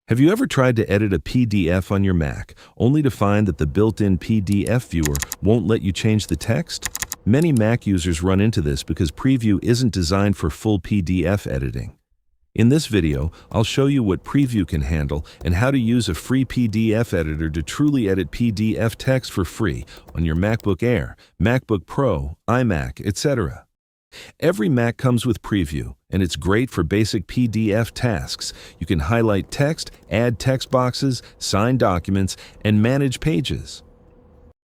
Have you ever tried to edit a PDF on your Mac, only to find that the built-in PDF viewer won't let you change the text? Many Mac users run into this because Preview isn't designed for full PDF editing. In this video, I'll show you what Preview can handle and how to use a free PDF editor to truly edit PDF text for free on your MacBook Air, MacBook Pro, iMac, etc. Every Mac comes with Preview, and it's great for basic PDF tasks. You can highlight text, add text boxes, sign documents, and manage pages.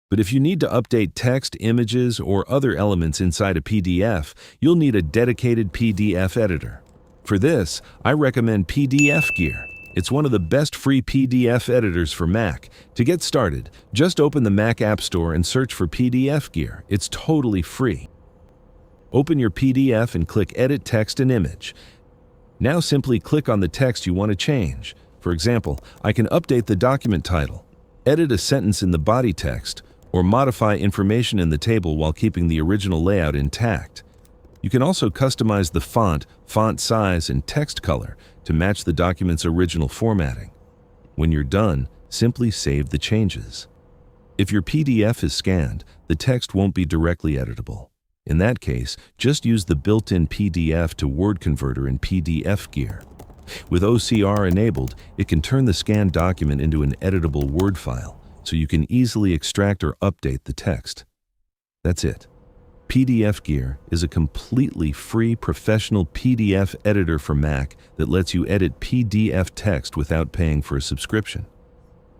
But if you need to update text, images, or other elements inside a PDF, you'll need a dedicated PDF editor. For this, I recommend PDFgear. It's one of the best free PDF editors for Mac. To get started, just open the Mac App Store and search for PDFgear. It's totally free. Open your PDF and click Edit Text and Image. Now simply click on the text you want to change. For example, I can update the document title, edit a sentence in the body text, or modify information in the table while keeping the original layout intact. You can also customize the font size, and text color to match the document's original formatting. When you're done, simply save the changes. If your PDF is scanned, the text won't be directly editable. In that case, just use the built-in PDF to Word converter in PDFgear. With OCR enabled, it can turn the scanned document into an editable Word file, so you can easily extract or update the text. That's it. PDFgear is a completely free professional PDF editor for Mac that lets you edit PDF text without paying for a subscription.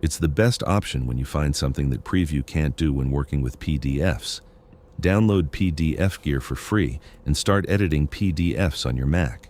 It's the best option when you find something that Preview can't do when working with PDFs. Download PDFgear for free and start editing PDFs on your Mac.